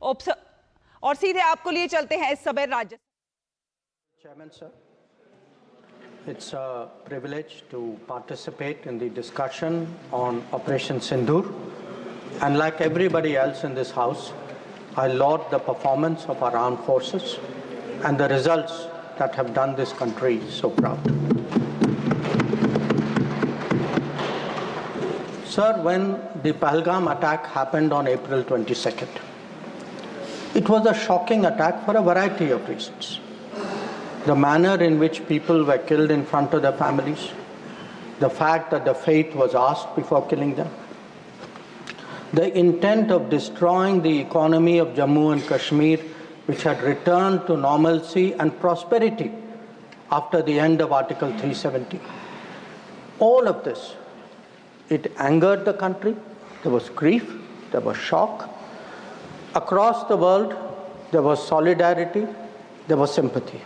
और सीधे आपको लिए चलते हैं इस समय राज्य। Chairman, sir, it's a privilege to participate in the discussion on Operation Sindoor. And like everybody else in this House, I laud the performance of our armed forces and the results that have done this country so proud. Sir, when the Pahalgam attack happened on April 22nd, it was a shocking attack for a variety of reasons. The manner in which people were killed in front of their families, the fact that the fate was asked before killing them, the intent of destroying the economy of Jammu and Kashmir, which had returned to normalcy and prosperity after the end of Article 370. All of this, it angered the country. There was grief, there was shock. Across the world, there was solidarity, there was sympathy.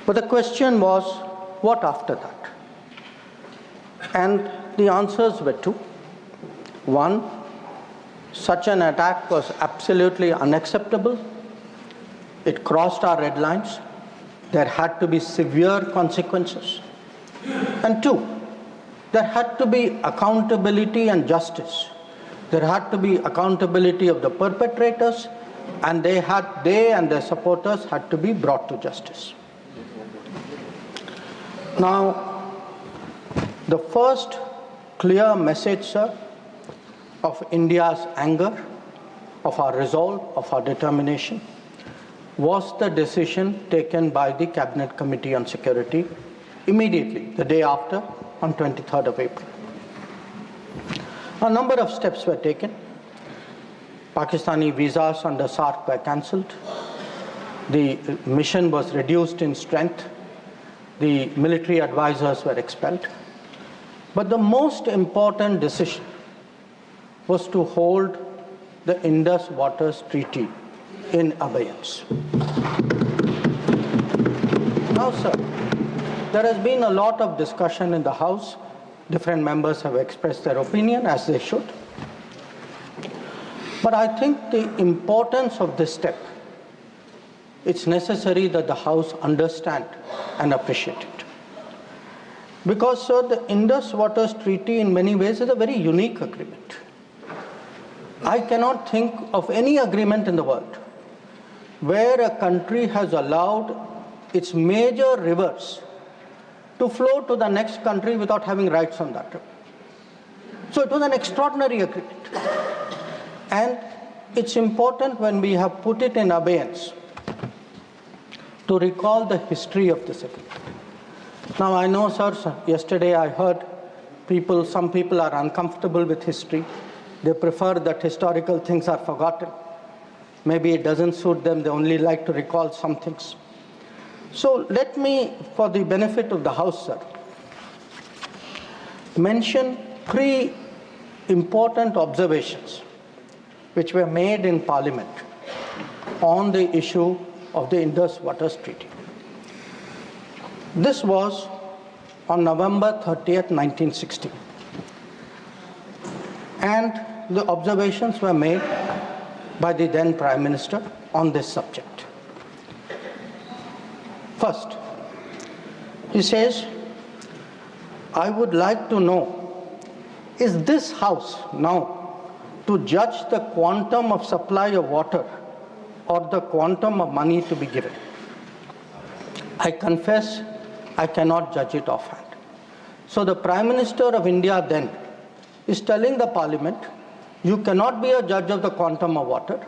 But the question was, what after that? And the answers were two. One, such an attack was absolutely unacceptable. It crossed our red lines. There had to be severe consequences. And two, there had to be accountability and justice. There had to be accountability of the perpetrators, and they and their supporters had to be brought to justice. Now, the first clear message, sir, of India's anger, of our resolve, of our determination, was the decision taken by the Cabinet Committee on Security immediately, the day after, on 23rd of April. A number of steps were taken. Pakistani visas under SARC were cancelled. The mission was reduced in strength. The military advisors were expelled. But the most important decision was to hold the Indus Waters Treaty in abeyance. Now, sir, there has been a lot of discussion in the House. Different members have expressed their opinion, as they should. But I think the importance of this step, it's necessary that the House understand and appreciate it. Because, sir, the Indus Waters Treaty in many ways is a very unique agreement. I cannot think of any agreement in the world where a country has allowed its major rivers to flow to the next country without having rights on that river. So it was an extraordinary agreement. And it's important when we have put it in abeyance to recall the history of this agreement. Now I know, sir, yesterday I heard some people are uncomfortable with history. They prefer that historical things are forgotten. Maybe it doesn't suit them, they only like to recall some things. So let me, for the benefit of the House, sir, mention three important observations which were made in Parliament on the issue of the Indus Waters Treaty. This was on November 30th, 1960. And the observations were made by the then Prime Minister on this subject. First, he says, I would like to know, is this House now to judge the quantum of supply of water or the quantum of money to be given? I confess I cannot judge it offhand. So the Prime Minister of India then is telling the Parliament, you cannot be a judge of the quantum of water.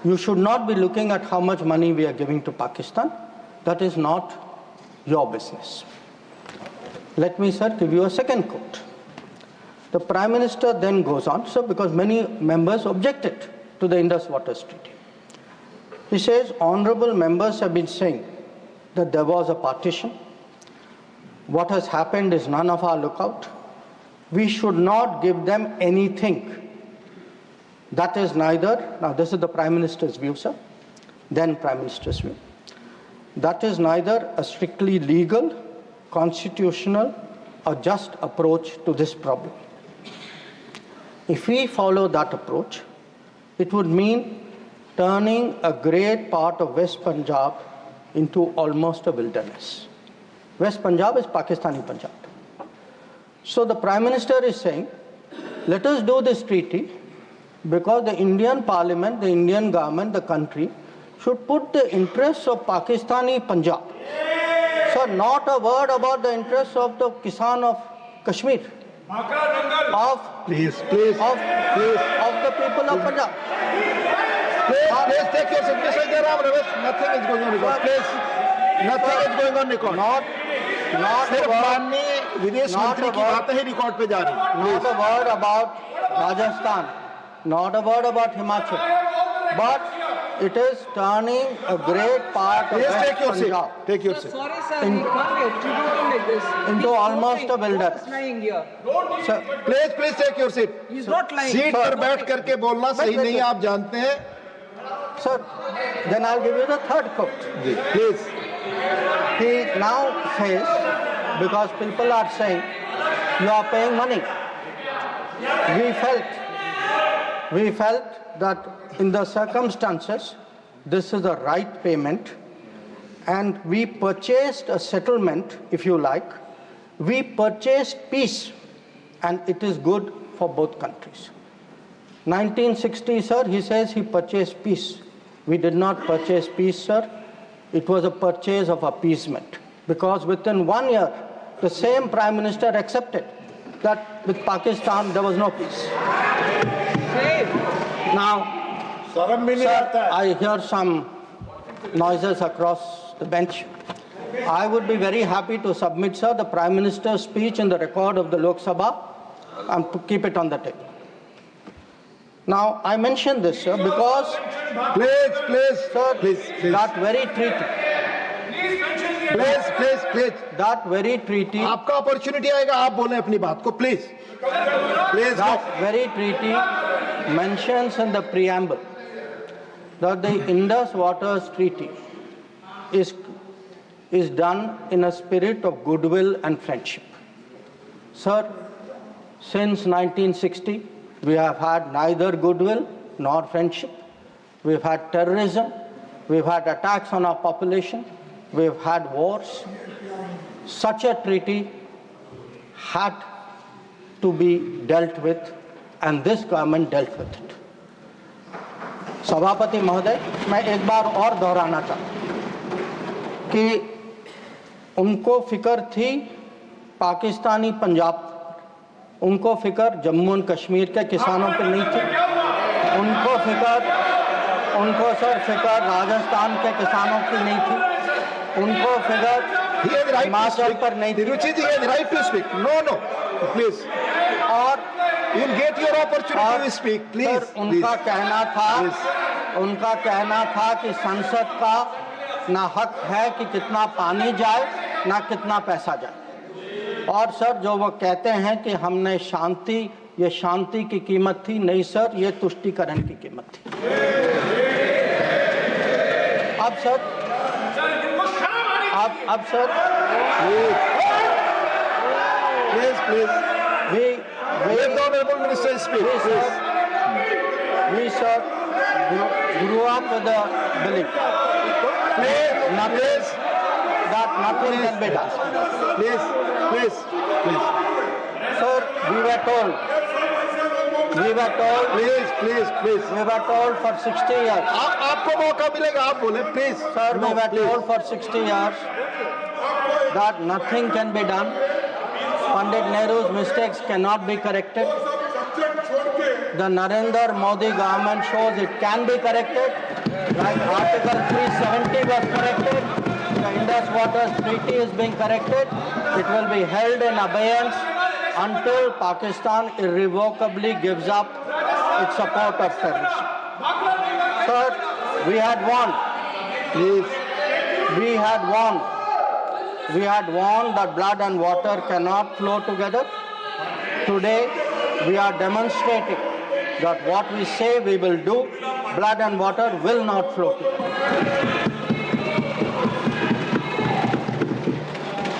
You should not be looking at how much money we are giving to Pakistan. That is not your business. Let me, sir, give you a second quote. The Prime Minister then goes on, sir, because many members objected to the Indus Waters Treaty. He says, honorable members have been saying that there was a partition. What has happened is none of our lookout. We should not give them anything. That is neither, now this is the Prime Minister's view, sir, then Prime Minister's view. That is neither a strictly legal, constitutional, or just approach to this problem. If we follow that approach, it would mean turning a great part of West Punjab into almost a wilderness. West Punjab is Pakistani Punjab. So the Prime Minister is saying, let us do this treaty because the Indian Parliament, the Indian government, the country should put the interests of Pakistani Punjab. So not a word about the interests of the Kisan of Kashmir, of the people of Punjab. Please take your seat. Mr. Jairam Ramesh, nothing is going on record. Please, nothing is going on record. Not सिर्फ माननीय विदेश मंत्री की बातें ही record पे जा रही हैं. Not a word about Rajasthan, not a word about Himachal, but it is turning a great part of West Punjab. Take your seat. Sorry, sir, you can't be attributing like this. Into almost a wilderness. He's lying here. Sir, Please take your seat. He's not lying. Seat पर बैठ करके बोलना सही नहीं है, आप जानते हैं. sir, then I'll give you the third quote. Please. He now says, because people are saying, you are paying money. We felt that in the circumstances, this is the right payment, and we purchased a settlement, if you like. We purchased peace, and it is good for both countries. 1960, sir, he says he purchased peace. We did not purchase peace, sir. It was a purchase of appeasement, because within 1 year, the same Prime Minister accepted that with Pakistan there was no peace. Now, sir, I hear some noises across the bench. I would be very happy to submit, sir, the Prime Minister's speech in the record of the Lok Sabha and to keep it on the table. Now, I mention this, sir, because Please. that very treaty, Please. that very treaty, आपका opportunity आएगा, आप बोलें अपनी बात को, please. that very treaty mentions in the preamble that the Indus Waters Treaty is done in a spirit of goodwill and friendship. Sir, since 1960, we have had neither goodwill nor friendship. We've had terrorism, we've had attacks on our population, we've had wars. Such a treaty had to be dealt with, and this government dealt with it. सभापति महोदय, मैं एक बार और दोहराना चाहता हूँ कि उनको फिक्र थी पाकिस्तानी पंजाब, उनको फिक्र जम्मू एंड कश्मीर के किसानों पर नहीं थी, उनको सर फिक्र राजस्थान के किसानों की नहीं थी, उनको फिक्र हिमाचल पर नहीं थी. Ruchi ji has right to speak. No, please. और You'll get your opportunity to speak. Please. Sir, उनका कहना था कि संसद का ना हक है कि कितना पानी जाए ना कितना पैसा जाए. और सर, जो वो कहते हैं कि हमने ये शांति की कीमत थी, नहीं सर, ये तुष्टीकरण की कीमत थी. अब sir Please. Let the Honorable Minister speak. We sir grew up with the belief that nothing can be done. Please. Sir, we were told. Please. We were told for 60 years. आपको मौका मिलेगा, आप बोले, please. Sir, we were told for 60 years that nothing can be done. Pandit Nehru's mistakes cannot be corrected. The Narendra Modi government shows it can be corrected. Like Article 370 was corrected. The Indus Waters Treaty is being corrected. It will be held in abeyance until Pakistan irrevocably gives up its support of terrorism. Sir, we had won. We had won that blood and water cannot flow together. Today, we are demonstrating that what we say we will do, blood and water will not flow together.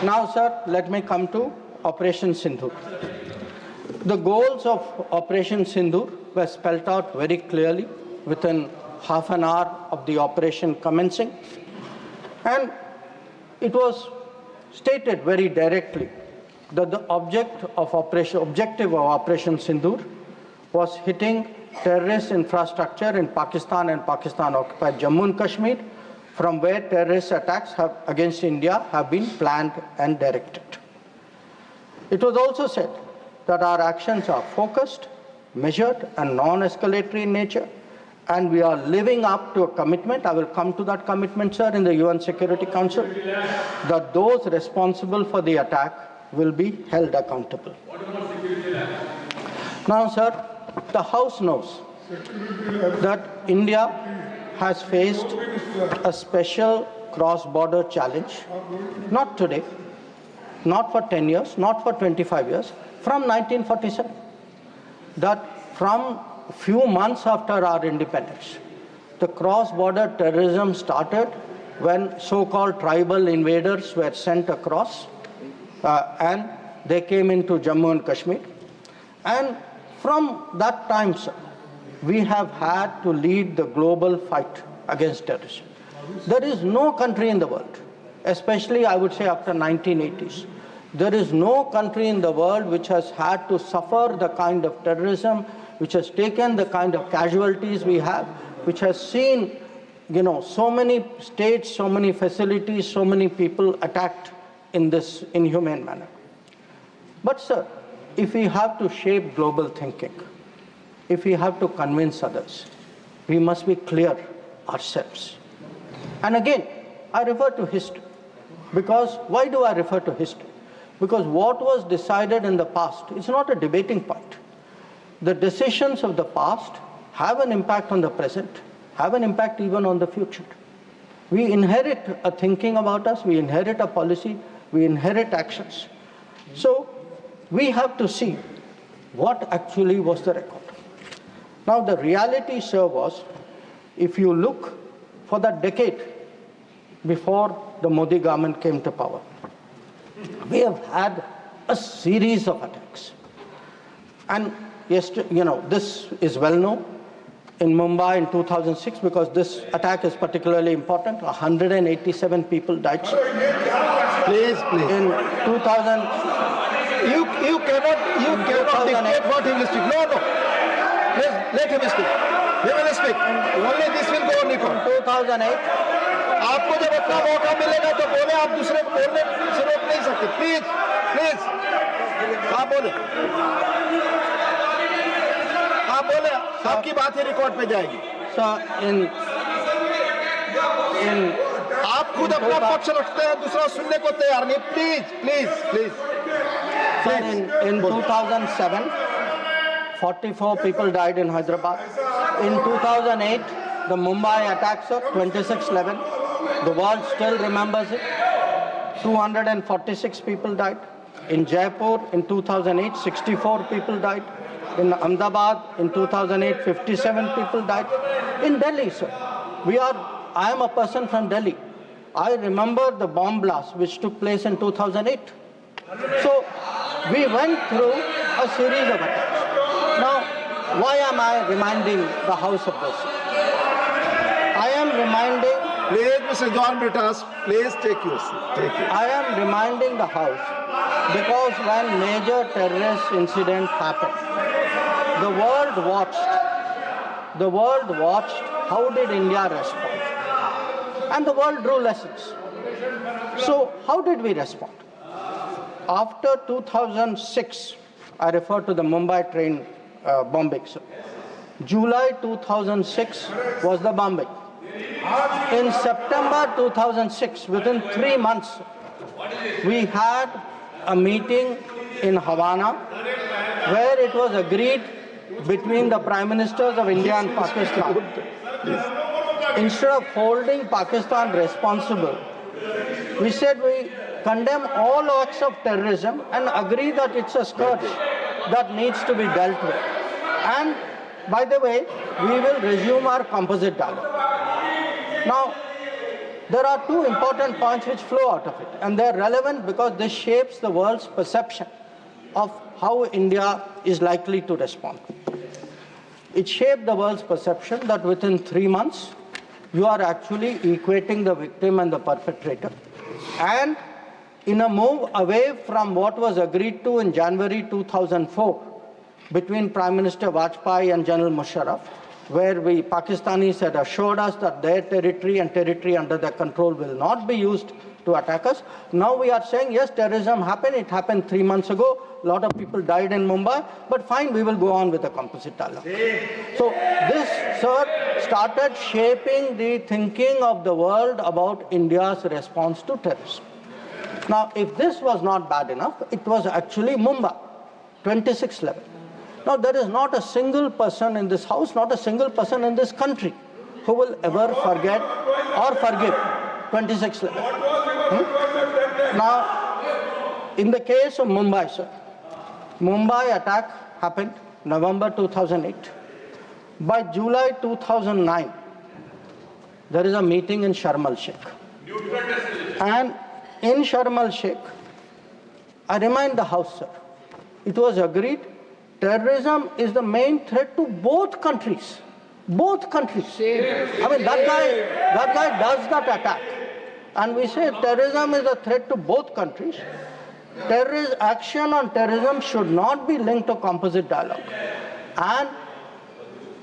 Now, sir, let me come to Operation Sindoor. The goals of Operation Sindoor were spelled out very clearly within half an hour of the operation commencing. And it was stated very directly that the objective of Operation Sindoor was hitting terrorist infrastructure in Pakistan and Pakistan-occupied Jammu and Kashmir, from where terrorist attacks against India have been planned and directed. It was also said that our actions are focused, measured, and non-escalatory in nature, and we are living up to a commitment, I will come to that commitment, sir, in the UN Security Council, that those responsible for the attack will be held accountable. Now, sir, the House knows that India has faced a special cross-border challenge, not today, not for 10 years, not for 25 years, from 1947. That from a few months after our independence, the cross-border terrorism started when so-called tribal invaders were sent across and they came into Jammu and Kashmir. And from that time, sir, we have had to lead the global fight against terrorism. There is no country in the world, especially I would say after 1980s, there is no country in the world which has had to suffer the kind of terrorism, which has taken the kind of casualties we have, which has seen, so many states, so many facilities, so many people attacked in this inhumane manner. But sir, if we have to shape global thinking, if we have to convince others, we must be clear ourselves. And again, I refer to history. Because why do I refer to history? Because what was decided in the past is not a debating point. The decisions of the past have an impact on the present, have an impact even on the future. We inherit a thinking about us, we inherit a policy, we inherit actions. So we have to see what actually was the record. Now the reality, sir, was, if you look for that decade before the Modi government came to power, we have had a series of attacks. And this is well known. In Mumbai in 2006, because this attack is particularly important, 187 people died. Please. In 2000, You cannot dictate what he will speak. No. Please, let him speak. He will speak. Only this will go on record. 2008, आपको जब अपना मौका मिलेगा तो बोले, आप दूसरे को बोलने से रोक नहीं सकते. प्लीज आप बोले, आपकी बात ही रिकॉर्ड पे जाएगी. आप खुद अपना पक्ष रखते हैं, दूसरा सुनने को तैयार नहीं. Please. In 2007, 44 people died in Hyderabad. In 2008, the Mumbai attacks of 26/11, the world still remembers it. 246 people died. In Jaipur in 2008, 64 people died. In Ahmedabad in 2008, 57 people died. In Delhi, sir, I am a person from Delhi. I remember the bomb blast which took place in 2008. So we went through a series of attacks. Now, why am I reminding the House of this? I am reminding... Please, Mr. John Brittas, please take your seat. I am reminding the House because when major terrorist incident happened, the world watched how did India respond. And the world drew lessons. So how did we respond? After 2006, I refer to the Mumbai train bombing. July 2006 was the bombing. In September 2006, within 3 months, we had a meeting in Havana where it was agreed between the Prime Ministers of India and Pakistan. Instead of holding Pakistan responsible, we said we condemn all acts of terrorism and agree that it's a scourge that needs to be dealt with. And by the way, we will resume our composite dialogue. Now, there are two important points which flow out of it, and they're relevant because this shapes the world's perception of how India is likely to respond. it shaped the world's perception that within 3 months, you are actually equating the victim and the perpetrator. And in a move away from what was agreed to in January 2004 between Prime Minister Vajpayee and General Musharraf, where Pakistanis had assured us that their territory and territory under their control will not be used to attack us. Now we are saying, yes, terrorism happened. It happened 3 months ago. A lot of people died in Mumbai. But fine, we will go on with the composite dialogue. So this, sir, started shaping the thinking of the world about India's response to terrorism. Now, if this was not bad enough, it was actually Mumbai, 26th level. Now, there is not a single person in this house, not a single person in this country who will ever forget or forgive 26th level. Now, in the case of Mumbai, sir, Mumbai attack happened November 2008. By July 2009, there is a meeting in Sharm el-Sheikh. And in Sharm el-Sheikh, I remind the House, sir, it was agreed terrorism is the main threat to both countries. Both countries. I mean, that guy does that attack. And we say terrorism is a threat to both countries. Action on terrorism should not be linked to composite dialogue. And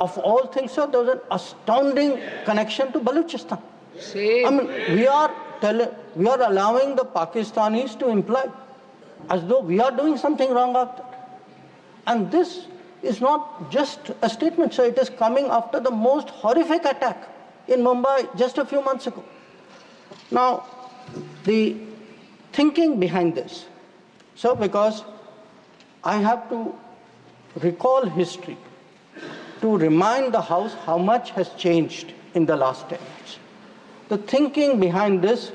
of all things, sir, there was an astounding connection to Balochistan. I mean, we are allowing the Pakistanis to imply as though we are doing something wrong after that. And this is not just a statement, sir. It is coming after the most horrific attack in Mumbai just a few months ago. Now, the thinking behind this, sir, because I have to recall history to remind the House how much has changed in the last 10 years. The thinking behind this,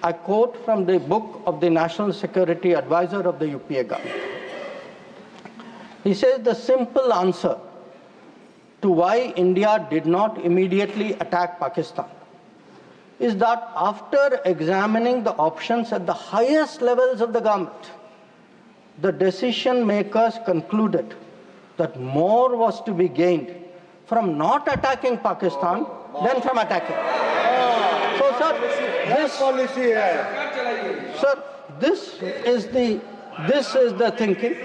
I quote from the book of the National Security Advisor of the UPA government. He says the simple answer to why India did not immediately attack Pakistan is that after examining the options at the highest levels of the government, the decision makers concluded that more was to be gained from not attacking Pakistan than from attacking. So, sir, this is the thinking.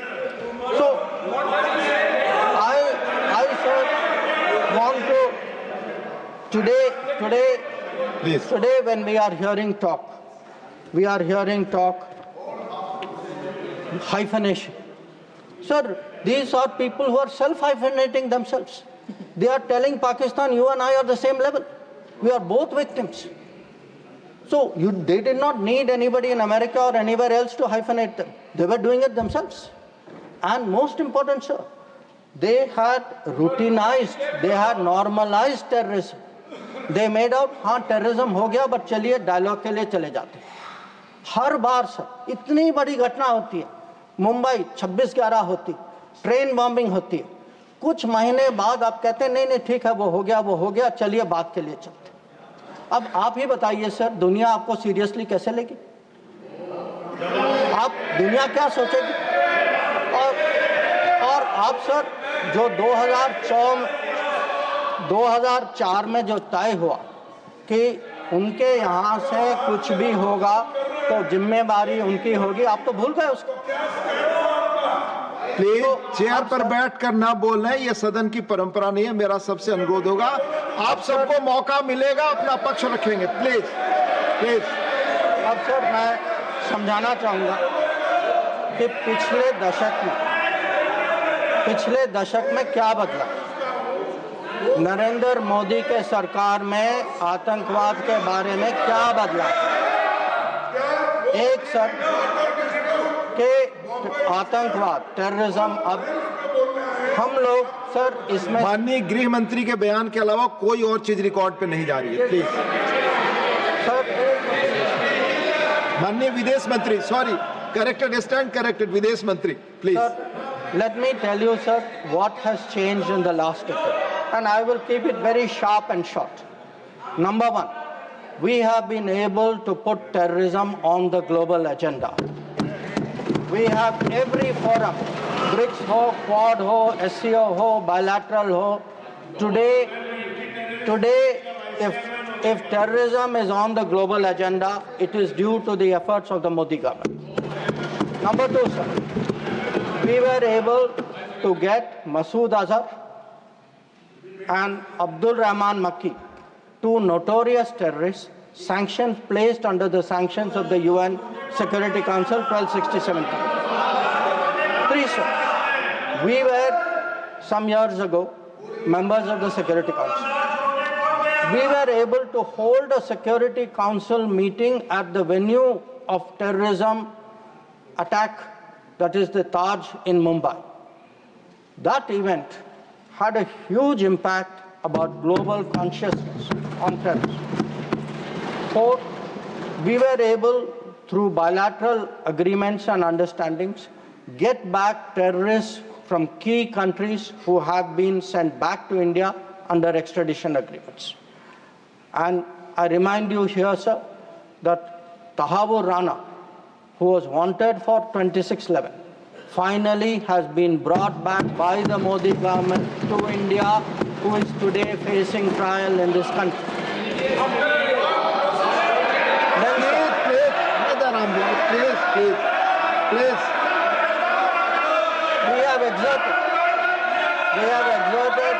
So, I sir, want to today when we are hearing talk hyphenation. Sir, these are people who are self-hyphenating themselves. They are telling Pakistan, you and I are the same level. We are both victims. So they did not need anybody in America or anywhere else to hyphenate them. They were doing it themselves. And most important, sir, they had routinized, they had normalized terrorism. They made out, हाँ terrorism हो गया, but चलिए dialogue के लिए चले जाते. हर बार sir इतनी बड़ी घटना होती है, मुंबई 26/11 होती, ट्रेन बॉम्बिंग होती है, कुछ महीने बाद आप कहते हैं नहीं ठीक है वो हो गया चलिए बात के लिए चलते. अब आप ही बताइए सर, दुनिया आपको सीरियसली कैसे लेगी? आप दुनिया क्या सोचेगी? और आप सर जो 2004 में जो तय हुआ कि उनके यहाँ से कुछ भी होगा तो जिम्मेदारी उनकी होगी, आप तो भूल गए उसको. प्लीज चेयर पर बैठकर ना बोलना, ये सदन की परंपरा नहीं है. मेरा सबसे अनुरोध होगा, आप सबको मौका मिलेगा, अपना पक्ष रखेंगे. प्लीज. अब सर मैं समझाना चाहूंगा कि पिछले दशक में क्या बदला. नरेंद्र मोदी के सरकार में आतंकवाद के बारे में क्या बदला? एक सर के आतंकवाद, टेररिज्म, अब हम लोग सर इसमें माननीय गृह मंत्री के बयान के अलावा कोई और चीज रिकॉर्ड पे नहीं जा रही है. Please sir. माननीय विदेश मंत्री, सॉरी, करेक्टेड विदेश मंत्री, please. Let me tell you, sir, what has changed in the last decade. And I will keep it very sharp and short. Number one, we have been able to put terrorism on the global agenda. We have every forum, BRICS ho, Quad ho, SCO ho, bilateral ho. Today, if terrorism is on the global agenda, it is due to the efforts of the Modi government. Number two, sir, we were able to get Masood Azhar and Abdul Rahman Makki, two notorious terrorists, sanctions placed under the sanctions of the UN Security Council 1267. Three, sir, we were some years ago members of the Security Council. We were able to hold a Security Council meeting at the venue of terrorism attack, that is the Taj in Mumbai. That event had a huge impact about global consciousness on terrorism. Fourth, we were able, through bilateral agreements and understandings, get back terrorists from key countries who have been sent back to India under extradition agreements. And I remind you here, sir, that Tahabur Rana, who was wanted for 2611, finally has been brought back by the Modi government to India, who is today facing trial in this country. Please. We have exerted.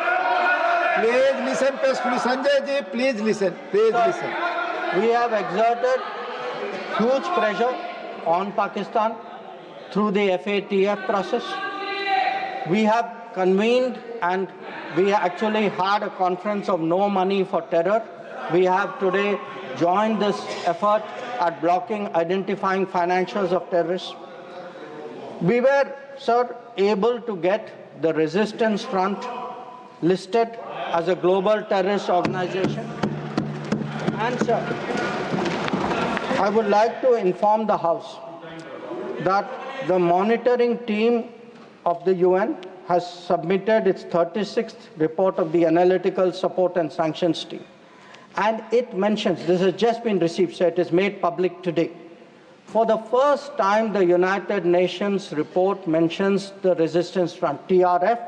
Please listen peacefully. Sanjay ji, please listen. Please listen. We have exerted huge pressure on Pakistan through the FATF process. We have convened and we actually had a conference of no money for terror. We have today joined this effort at blocking, identifying financials of terrorists. We were, sir, able to get the Resistance Front listed as a global terrorist organization. And, sir, I would like to inform the House that the monitoring team of the UN has submitted its 36th report of the Analytical Support and Sanctions Team. And it mentions, this has just been received, so it is made public today. For the first time, the United Nations report mentions the Resistance Front, TRF,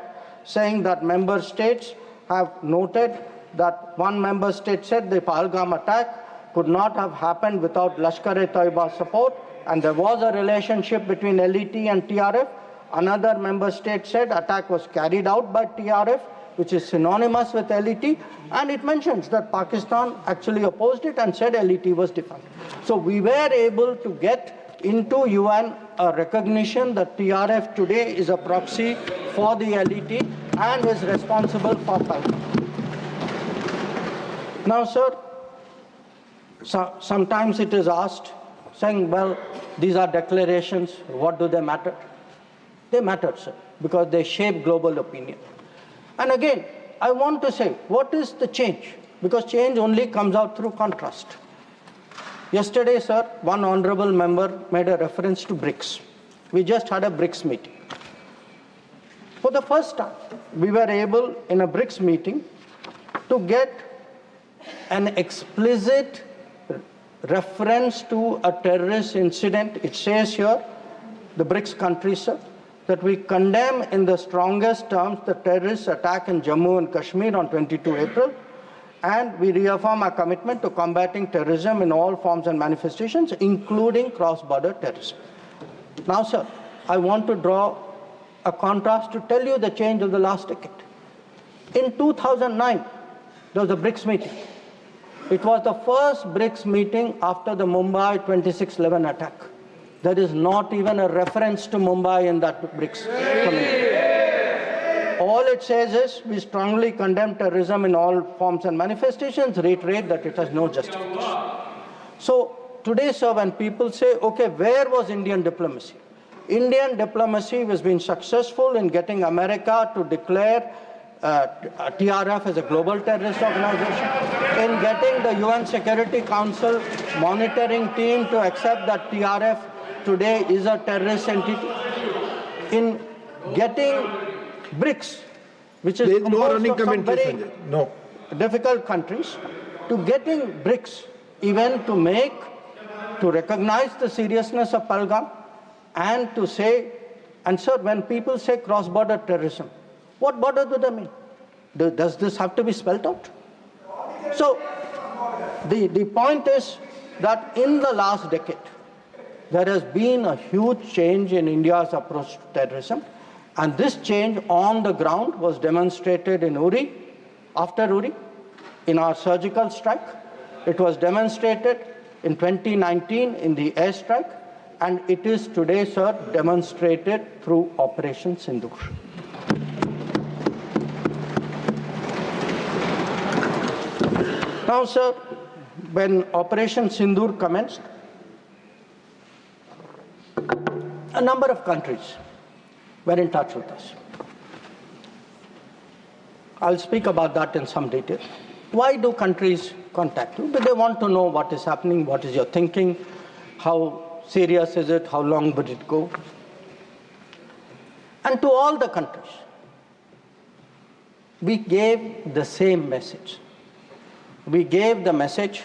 saying that member states have noted that one member state said the Pahalgam attack could not have happened without Lashkar-e-Taiba support, and there was a relationship between LET and TRF. Another member state said attack was carried out by TRF, which is synonymous with LET, and it mentions that Pakistan actually opposed it and said LET was defunct. So we were able to get into UN a recognition that TRF today is a proxy for the LET and is responsible for Pahalgam. Now, sir, sometimes it is asked, saying, well, these are declarations, what do they matter? They matter, sir, because they shape global opinion. And again, I want to say, what is the change? Because change only comes out through contrast. Yesterday, sir, one honorable member made a reference to BRICS. We just had a BRICS meeting. For the first time, we were able, in a BRICS meeting, to get an explicit reference to a terrorist incident. It says here, the BRICS countries, sir, that we condemn in the strongest terms the terrorist attack in Jammu and Kashmir on 22 April, and we reaffirm our commitment to combating terrorism in all forms and manifestations, including cross-border terrorism. Now, sir, I want to draw a contrast to tell you the change of the last decade. In 2009, there was a BRICS meeting. It was the first BRICS meeting after the Mumbai 2611 attack. There is not even a reference to Mumbai in that BRICS community. All it says is, we strongly condemn terrorism in all forms and manifestations, reiterate that it has no justification. So today, sir, when people say, okay, where was Indian diplomacy? Indian diplomacy has been successful in getting America to declare TRF as a global terrorist organization, in getting the UN Security Council monitoring team to accept that TRF today is a terrorist entity, in getting BRICS, which is composed of some very difficult countries, to getting BRICS even to recognize the seriousness of Pahalgam and to say And sir, when people say cross-border terrorism, what border do they mean? Does this have to be spelled out? So the point is that in the last decade, there has been a huge change in India's approach to terrorism. And this change on the ground was demonstrated in Uri, after Uri, in our surgical strike. It was demonstrated in 2019 in the airstrike. And it is today, sir, demonstrated through Operation Sindoor. Now, sir, when Operation Sindoor commenced, a number of countries were in touch with us. I'll speak about that in some detail. Why do countries contact you? Because they want to know what is happening, what is your thinking, how serious is it, how long would it go? And to all the countries, we gave the same message. We gave the message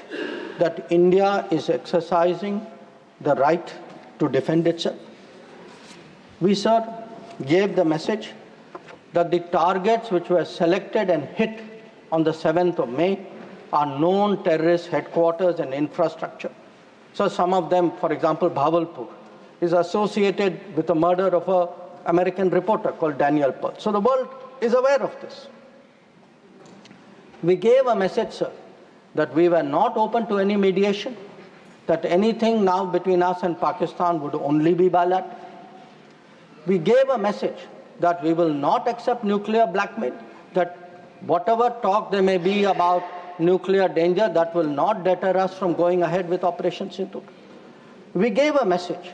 that India is exercising the right to defend itself. We, sir, gave the message that the targets which were selected and hit on the 7th of May are known terrorist headquarters and infrastructure. So some of them, for example, Bhavalpur, is associated with the murder of an American reporter called Daniel Pearl. So the world is aware of this. We gave a message, sir, that we were not open to any mediation, that anything now between us and Pakistan would only be bilateral. We gave a message that we will not accept nuclear blackmail, that whatever talk there may be about nuclear danger, that will not deter us from going ahead with Operation Sindoor. We gave a message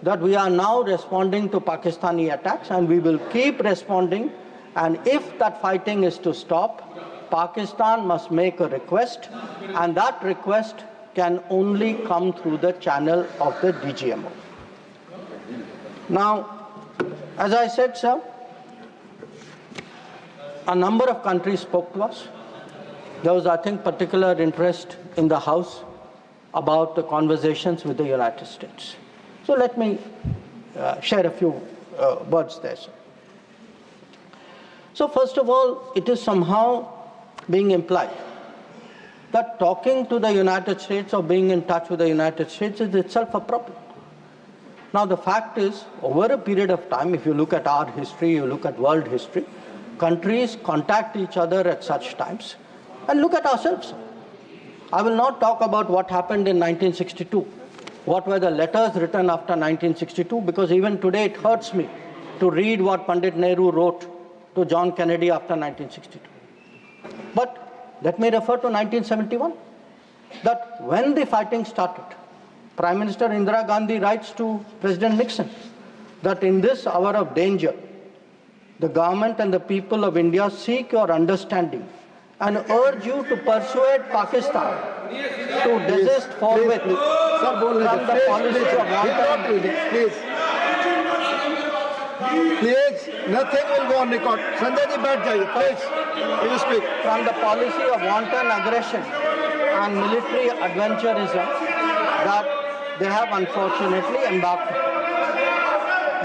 that we are now responding to Pakistani attacks and we will keep responding, and if that fighting is to stop, Pakistan must make a request, and that request can only come through the channel of the DGMO. Now, as I said, sir, a number of countries spoke to us. There was, I think, particular interest in the House about the conversations with the United States. So let me share a few words there, sir. So first of all, it is somehow being implied that talking to the United States or being in touch with the United States is itself a problem. Now, the fact is, over a period of time, if you look at our history, you look at world history, countries contact each other at such times. And look at ourselves. I will not talk about what happened in 1962. What were the letters written after 1962? Because even today it hurts me to read what Pandit Nehru wrote to John Kennedy after 1962. But let me refer to 1971. That when the fighting started, Prime Minister Indira Gandhi writes to President Nixon that in this hour of danger, the government and the people of India seek your understanding and urge you to persuade Pakistan to desist forthwith from the policy of wanton. Please, nothing will go on record. Sanjay ji, baith jaiye, please. You speak. From the policy of wanton aggression and military adventurism that they have unfortunately embarked on.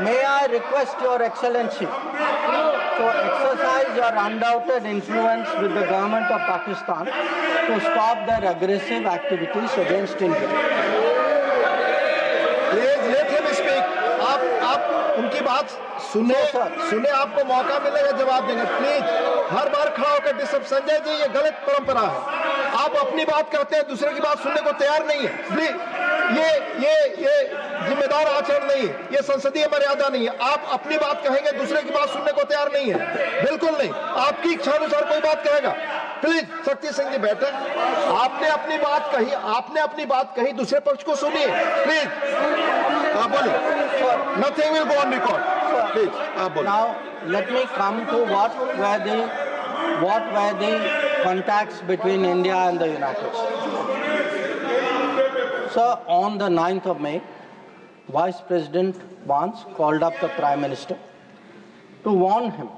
May I request Your Excellency to exercise your undoubted influence with the government of Pakistan to stop their aggressive activities against India. Please let him speak. आप उनकी बात सुने आपको मौका मिलेगा जवाब देंगे. Please हर बार खड़ा होकर डिस्टर्ब. संजय जी, ये गलत परंपरा है. आप अपनी बात करते हैं, दूसरे की बात सुनने को तैयार नहीं है. प्लीज ये जिम्मेदार आचरण नहीं है. ये संसदीय मर्यादा नहीं है. आप अपनी बात कहेंगे, दूसरे की बात सुनने को तैयार नहीं है. बिल्कुल नहीं. आपकी इच्छा अनुसार कोई बात कहेगा. प्लीज शक्ति सिंह जी बैठे. आपने अपनी बात कही, दूसरे पक्ष को सुनिए. प्लीज आप बोलिए. Nothing will go on record. Please, आप बोलिए. Now let me come to what were the contacts between India and the United States. So on the 9th of May, Vice President Vance called up the Prime Minister to warn him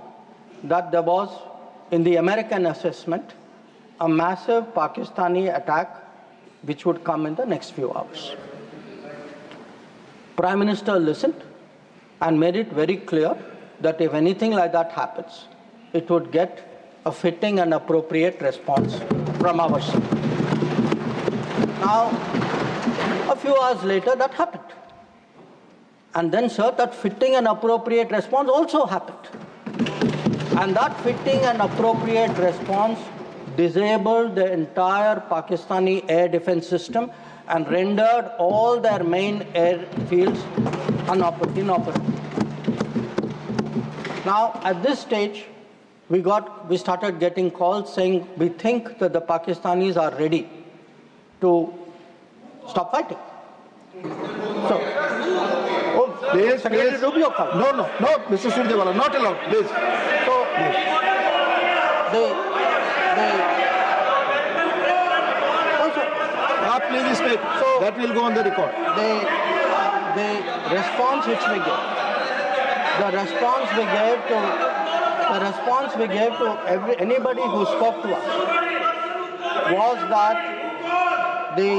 that there was, in the American assessment, a massive Pakistani attack which would come in the next few hours. Prime Minister listened and made it very clear that if anything like that happens, it would get a fitting and appropriate response from our side. Now, a few hours later, that happened. And then, sir, that fitting and appropriate response also happened. And that fitting and appropriate response disabled the entire Pakistani air defense system and rendered all their main airfields inoperable. Now, at this stage, we started getting calls saying we think that the Pakistanis are ready to stop fighting. So, Please, Secretary please. Rubio called. No, Mr. Surjewala, not allowed, please. So, also, Please speak. So- That will go on the record. the response which we gave, the response we gave to anybody who spoke to us was that the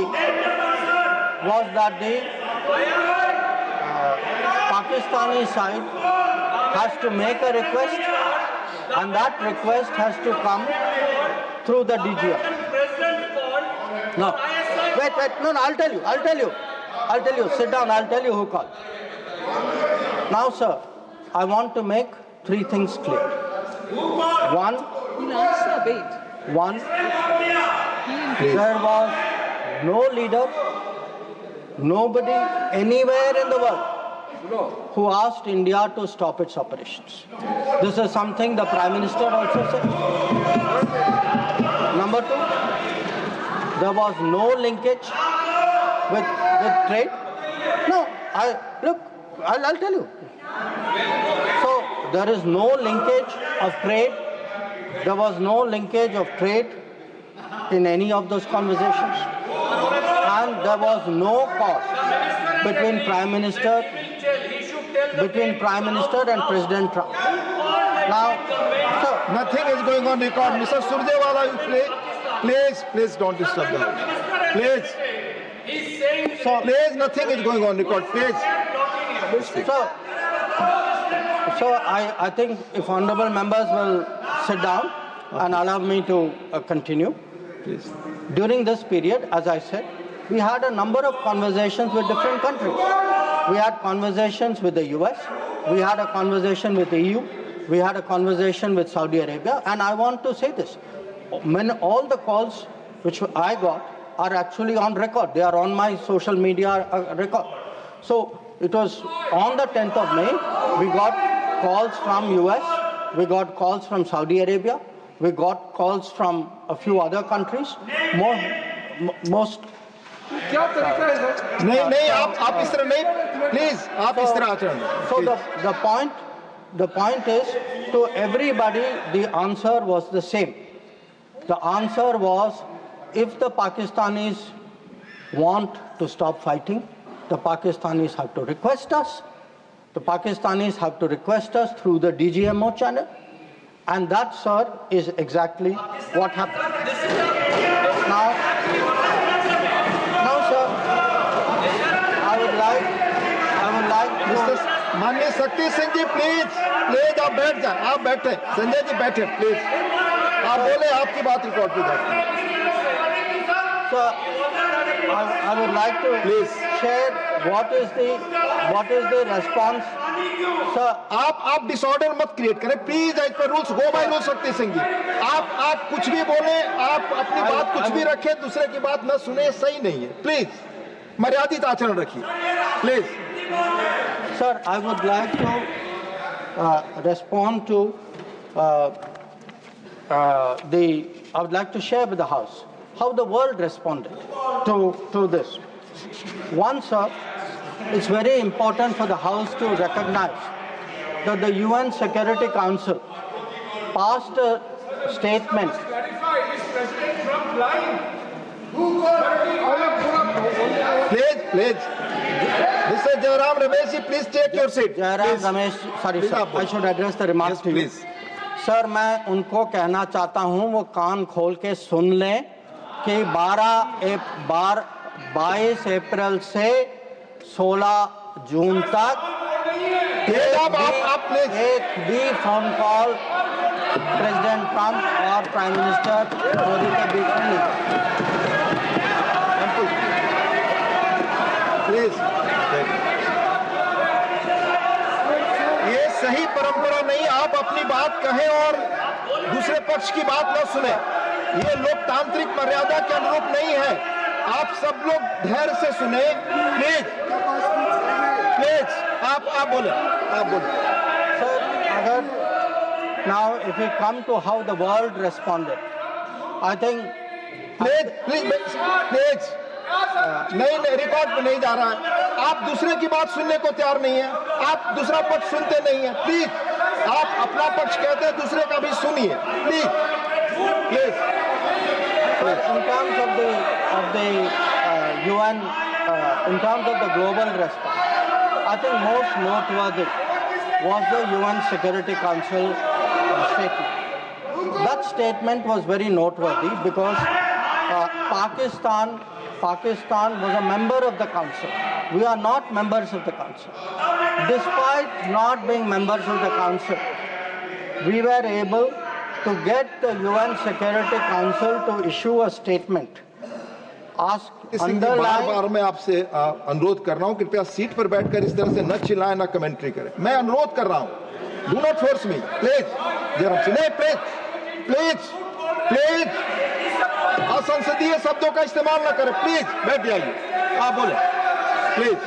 Pakistani side has to make a request, and that request has to come through the DGM. No, wait, no, I'll tell you. Sit down, I'll tell you who called. Now, sir, I want to make three things clear. One, there was no leader, nobody anywhere in the world who asked India to stop its operations. This is something the Prime Minister also said. Number two, there was no linkage with trade. No, I'll tell you. So there is no linkage of trade. There was no linkage of trade in any of those conversations. And there was no cause between Prime Minister and President Trump. Now, so, Nothing is going on record. Mr. Surjewala, please don't disturb the house. Please. Please, nothing is going on record. Please. So I think if honorable members will sit down and allow me to continue. Please. During this period, as I said, we had a number of conversations with different countries. We had conversations with the US, we had a conversation with the EU, we had a conversation with Saudi Arabia, and I want to say this. All the calls which I got are actually on record. They are on my social media record. So it was on the 10th of May, we got calls from US, we got calls from Saudi Arabia, we got calls from a few other countries. Most नहीं आप इस तरह नहीं please आप इस तरह आचरण So the point is, to everybody, the answer was the same. The answer was, if the Pakistanis want to stop fighting, the Pakistanis have to request us. The Pakistanis have to request us through the DGMO channel. And that, sir, is exactly what happened. Now, sir, I would like mister to... माननीय शक्ति सिंह जी please आप बैठ जाए आप बैठे संजय जी बैठे please आप बोले आपकी बात रिकॉर्ड पे जाए Sir, I would like to Please. share what is the response. Sir, आप डिसऑर्डर मत क्रिएट करें please as per rules go by rule Shakti Singh जी आप कुछ भी बोले आप अपनी बात कुछ भी रखें दूसरे की बात न सुने सही नहीं है प्लीज मर्यादित आचरण रखिए please Sir, I would like to respond to I would like to share with the House how the world responded to this. One, sir, it's very important for the House to recognize that the UN Security Council passed a statement. Please. Mr. Jairam Ramesh, please take your seat. Jairam Ramesh, sorry sir, I should address the remarks to you. Please. Sir मैं उनको कहना चाहता हूं वो कान खोल के सुन लें कि 22 अप्रैल से 16 जून तक आप प्लीज एक भी फोन कॉल प्रेसिडेंट ट्रंप और प्राइम मिनिस्टर मोदी के बीच में नहीं। प्लीज, ये सही परंपरा नहीं। आप अपनी बात कहें और दूसरे पक्ष की बात न सुने, ये लोकतांत्रिक मर्यादा के अनुरूप नहीं है। आप सब लोग धैर्य से सुने, प्लीज प्लीज। आप बोले। सर, अगर now if we come to how the world responded, I think please नहीं, रिकॉर्ड पे नहीं जा रहा है। आप दूसरे की बात सुनने को तैयार नहीं है, आप दूसरा पक्ष सुनते नहीं है। प्लीज, आप अपना पक्ष कहते हैं, दूसरे का भी सुनिए, please please. in terms of the UN, in terms of the global response, I think most noteworthy was the UN Security Council statement. That statement was very noteworthy because Pakistan was a member of the Council. We are not members of the Council. Despite not being members of the Council, we were able to get the UN Security Council to issue a statement. बार मैं आपसे अनुरोध कर रहा हूं, कृपया seat पर बैठकर इस तरह से न चिल्लाएं, न कमेंट्री करें। मैं अनुरोध कर रहा हूं, do not force me, please. नहीं, प्लीज प्लीज असंसदीय शब्दों का इस्तेमाल न करें, प्लीज बैठ जाइए। आप बोले, please.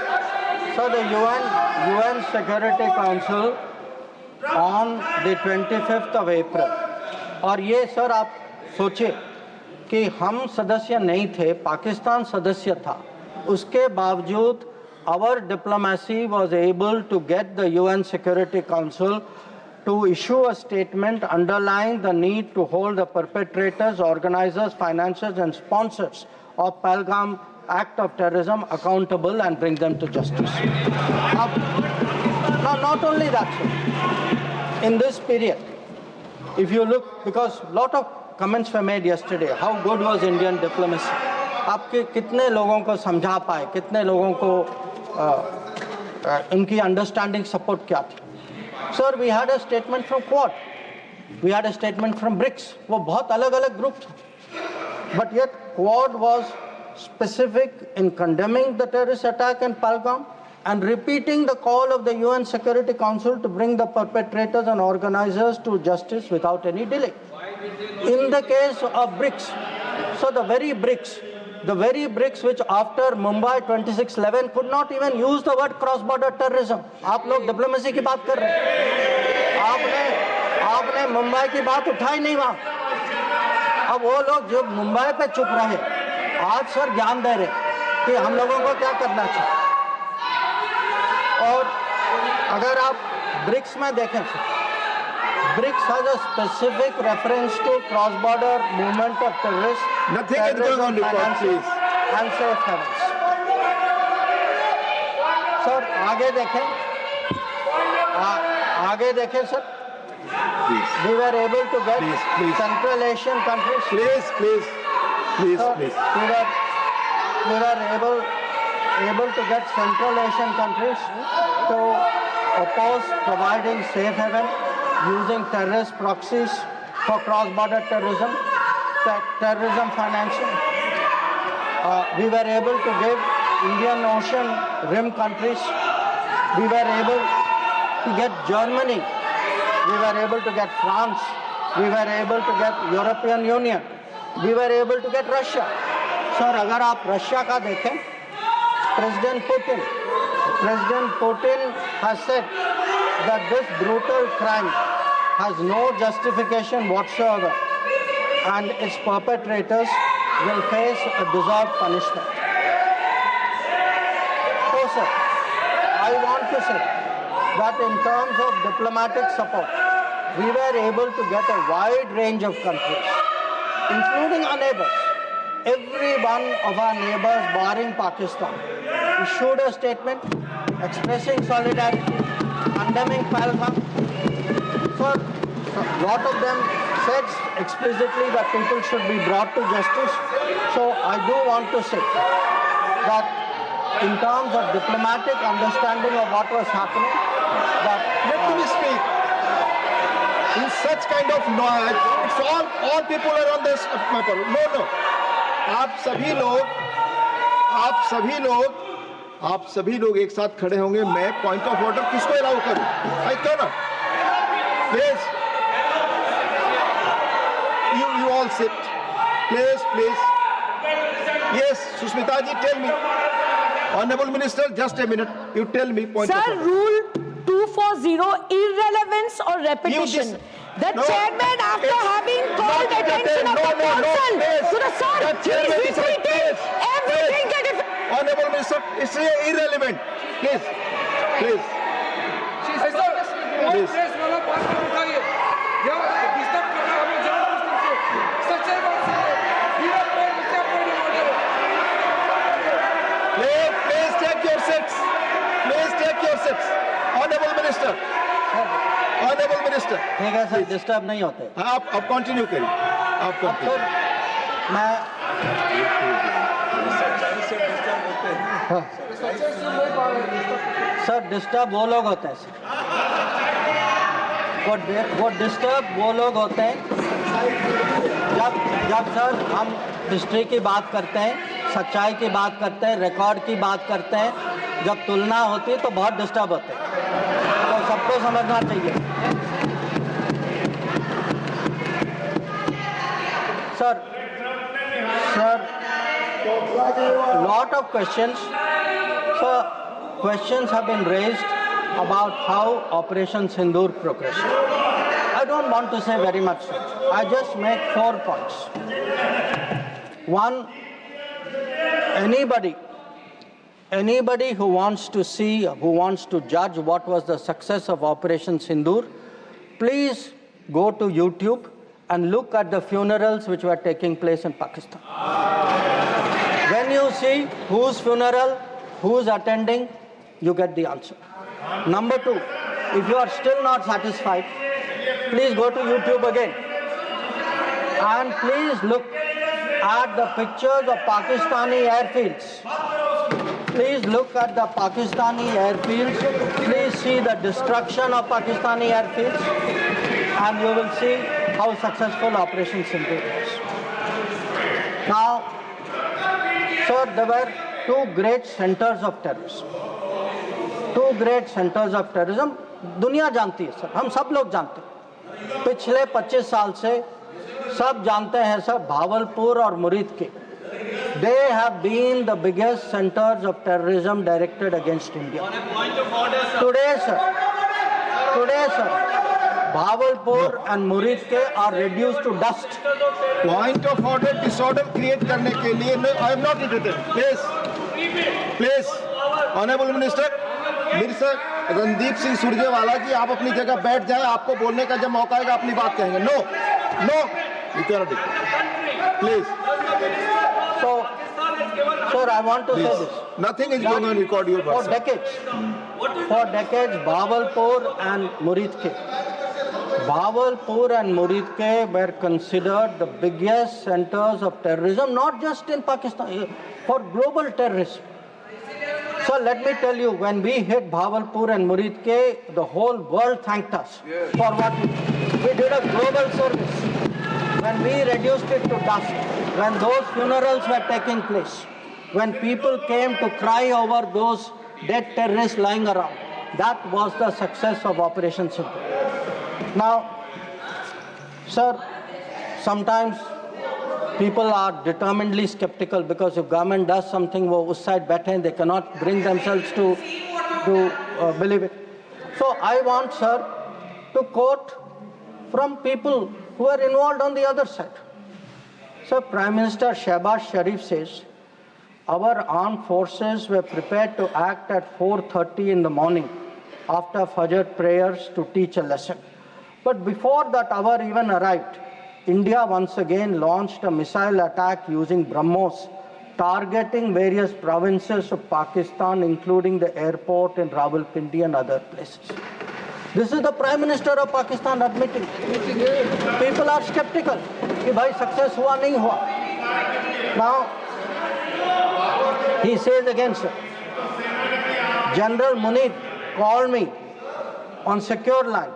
So the UN Security Council on the 25th of April, और ये सर आप सोचिए कि हम सदस्य नहीं थे, पाकिस्तान सदस्य था, उसके बावजूद our diplomacy was able to get the UN Security Council to issue a statement underlying the need to hold the perpetrators, organizers, financiers and sponsors of Pahalgam act of terrorism accountable and bring them to justice. Now, not only that, sir, in this period, if you look, because a lot of comments were made yesterday, how good was Indian diplomacy? आपके कितने लोगों को समझा पाए, कितने लोगों को उनकी अंडरस्टैंडिंग सपोर्ट क्या थी? Sir, we had a statement from Quad, we had a statement from BRICS. वो बहुत अलग-अलग ग्रुप थे, but yet Quad was specific in condemning the terrorist attack in Pahalgam and repeating the call of the UN Security Council to bring the perpetrators and organizers to justice without any delay. In the case of BRICS, so the very BRICS which after Mumbai 26/11 could not even use the word cross-border terrorism. आप लोग diplomacy की बात कर रहे हैं, आपने मुंबई की बात उठाई नहीं वहाँ। अब वो लोग जो मुंबई पे चुप रहे, आज सर ज्ञान दे रहे कि हम लोगों को क्या करना चाहिए। और अगर आप ब्रिक्स में देखें, BRICS has a specific reference to cross-border movement of terrorists, nothing is going on record, please, and safe havens. Sir आगे देखें sir, we were able to get Central Asian countries. Please. We were able to get Central Asian countries to oppose providing safe haven using terrorist proxies for cross-border terrorism financing. We were able to give Indian Ocean rim countries. We were able to get Germany. We were able to get France. We were able to get European Union. We were able to get Russia. Sir, अगर आप Russia का देखें, President Putin has said that this brutal crime has no justification whatsoever and its perpetrators will face a deserved punishment. So, sir, I want to say that in terms of diplomatic support, we were able to get a wide range of countries, including our neighbors. Every one of our neighbors, barring Pakistan, issued a statement expressing solidarity, condemning Pahalgam. So, a lot of them said explicitly that people should be brought to justice. So, I do want to say that in terms of diplomatic understanding of what was happening, Let me speak. In such kind of noise, it's all people are on this paper. No. आप सभी लोग एक साथ खड़े होंगे. मैं point of order किसको allow करूं? I can not. Please, you all sit. Please. Yes, Sushmita ji, tell me. Honorable Minister, just a minute. You tell me point of order. Sir, Rule 240, irrelevance or repetition. The chairman, after having called attention of the council to the sir, he is repeating everything that is... Honorable Minister, it's irrelevant. Please. Press वाला बात को उठाइए. या disturb करना हमें जानबूझकर से सच्चाई बात से विरोध पर क्या पॉइंट ऑफ ऑर्डर है? Please take your seats. Honorable Minister. ठीक है सर, डिस्टर्ब नहीं होते. आप कंटिन्यू करिए. आप कंटिन्यू. मैं सर डिस्टर्ब वो लोग होते हैं सर. वो डिस्टर्ब वो लोग होते हैं जब सर हम हिस्ट्री की बात करते हैं, सच्चाई की बात करते हैं, रिकॉर्ड की बात करते हैं, जब तुलना होती है तो बहुत डिस्टर्ब होते हैं. तो सबको समझना चाहिए. Sir lot of questions. So questions have been raised about how Operation Sindoor progressed. I don't want to say very much. I just make 4 points. One, anybody who wants to see, who wants to judge what was the success of Operation Sindoor, please go to YouTube and look at the funerals which were taking place in Pakistan. When you see whose funeral, who's attending, you get the answer. Number 2, if you are still not satisfied, please go to YouTube again and please look at the pictures of Pakistani airfields. Please look at the Pakistani airfields. Please see the destruction of Pakistani airfields and you will see how successful Operation Sindoor was. Now, sir, there were 2 great centers of terrorism. 2 great centers of terrorism. दुनिया जानती है sir, हम सब लोग जानते हैं. पिछले 25 साल से सब जानते हैं सर, भावलपुर और मुरीद के. They have been the biggest centers of terrorism directed against India. Today, sir, Bhavalpur and Murid ke are reduced to dust. Point of order, disorder create करने के लिए I am not interested. Please, Honorable Minister, मेरे से रणदीप सिंह सुरजेवाला जी, आप अपनी जगह बैठ जाएं. आपको बोलने का जब मौका आएगा अपनी बात कहेंगे. No, you cannot do. Please. So, sir, I want to say this. Nothing is going on record your For decades, Bhavalpur and Murid were considered the biggest centers of terrorism, not just in Pakistan, for global terrorism. So let me tell you, when we hit Bhavalpur and Murid, the whole world thanked us for what we did. We did a global service. When we reduced it to dust, when those funerals were taking place, when people came to cry over those dead terrorists lying around, that was the success of Operation Sindoor. Now, sir, sometimes people are determinedly skeptical because if government does something, wo us side baithe hain, they cannot bring themselves to believe it. So I want, sir, to quote from people who are involved on the other side. So Prime Minister Shehbaz Sharif says, our armed forces were prepared to act at 4:30 in the morning after Fajr prayers to teach a lesson. But before that hour even arrived, India once again launched a missile attack using BrahMos, targeting various provinces of Pakistan, including the airport in Rawalpindi and other places. This is the Prime Minister of Pakistan admitting. People are skeptical. Ki bhai success hua nahi hua. Now, he says again, sir, General Munir called me on secure line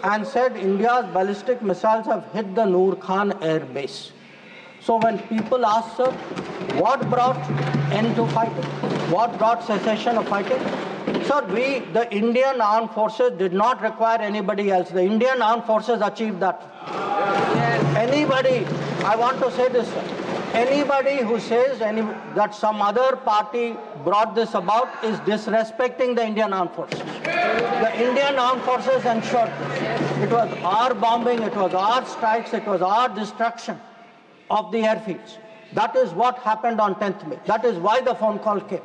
and said India's ballistic missiles have hit the Noor Khan air base. So when people ask, sir, what brought end to fighting? What brought cessation of fighting? Sir, the Indian armed forces did not require anybody else. The Indian armed forces achieved that. Yes. Anybody, I want to say this, sir. Anybody who says that some other party brought this about is disrespecting the Indian armed forces. The Indian armed forces ensured this. It was our bombing, it was our strikes, it was our destruction of the airfields. That is what happened on 10th May. That is why the phone call came.